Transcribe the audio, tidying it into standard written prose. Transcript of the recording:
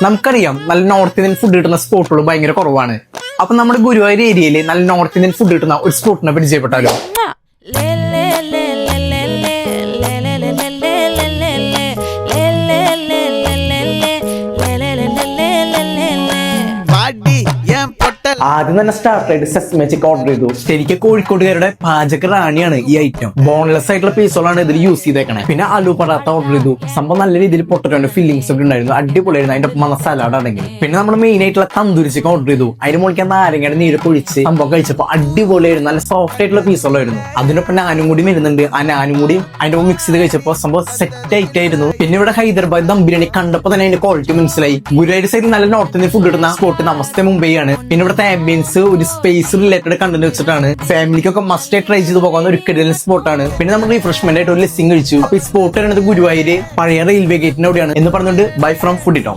നമുക്കറിയാം നല്ല north Indian food കിട്ടുന്ന സ്പോട്ടുകൾ ഭയങ്കര കുറവാണ്. അപ്പൊ നമ്മുടെ ഗുരുവായൂർ ഏരിയയിൽ നല്ല നോർത്ത് ഇന്ത്യൻ ഫുഡ് കിട്ടുന്ന ഒരു സ്പോട്ടിനെ പരിചയപ്പെട്ടാലോ? ആദ്യം തന്നെ സ്റ്റാർട്ടായിട്ട് സെസ്മേ ചിക്കൻ ഓർഡർ ചെയ്തു. ശരിക്കും കോഴിക്കോട്ടുകാരുടെ പാചക റാണിയാണ് ഈ ഐറ്റം. ബോൺലെസ് ആയിട്ടുള്ള പീസുകളാണ് ഇതിൽ യൂസ് ചെയ്തേക്കണേ. പിന്നെ ആലു പറാത്ത ഓർഡർ ചെയ്തു. സംഭവം നല്ല രീതിയിൽ പൊട്ടറ്റോന്റെ ഫില്ലിങ്സ് ഒക്കെ ഉണ്ടായിരുന്നു, അടിപൊളിയായിരുന്നു. അതിന്റെ ഒപ്പം സലാഡ് ആണെങ്കിൽ പിന്നെ നമ്മൾ മെയിൻ ആയിട്ടുള്ള തന്തൂരി ചിക്കൻ ഓർഡർ ചെയ്തു. അതിന് മുകളിൽ നാരങ്ങയുടെ നീര് പൊഴിച്ച് സംഭവം കഴിച്ചപ്പോൾ അടിപൊളിയായിരുന്നു. നല്ല സോഫ്റ്റ് ആയിട്ടുള്ള പീസുകളായിരുന്നു. അതിനൊപ്പം നാനും കൂടി വരുന്നുണ്ട്. ആ നാനും കൂടി അതിന്റെ ഒപ്പം മിക്സ് ചെയ്ത് കഴിച്ചപ്പോൾ സംഭവം സെറ്റ് ആയിട്ടായിരുന്നു. പിന്നെ ഇവിടെ ഹൈദരാബാദ് ദം ബിരിയാണി കണ്ടപ്പോൾ തന്നെ അതിന്റെ ക്വാളിറ്റി മനസ്സിലായി. ഗുരുവായൂർ സൈഡിൽ നല്ല നോർത്ത് ഇന്ത്യൻ ഫുഡ് കിട്ടുന്ന സ്പോട്ട് നമസ്തേ മുംബൈ ആണ്. പിന്നെ ഇവിടുത്തെ ആംബിയൻസ് ഒരു സ്പേസ് റിലേറ്റഡ് കണ്ടന്റ് വെച്ചിട്ടാണ്. ഫാമിലിക്കൊക്കെ മസ്റ്റ് ട്രൈ ചെയ്ത് പോകാവുന്ന ഒരു കിടിലൻ സ്പോട്ടാണ്. പിന്നെ നമ്മൾ റിഫ്രഷ്മെന്റ് ആയിട്ട് ഒരു ലെസ്സിങ് കഴിച്ചു. അപ്പൊ ഈ സ്പോട്ട് വരുന്നത് ഗുരുവായൂര് പഴയ റെയിൽവേ ഗേറ്റിന്റെ അവിടെയാണ് എന്ന് പറഞ്ഞുകൊണ്ട് ബൈ ഫ്രം ഫുഡിറ്റോ.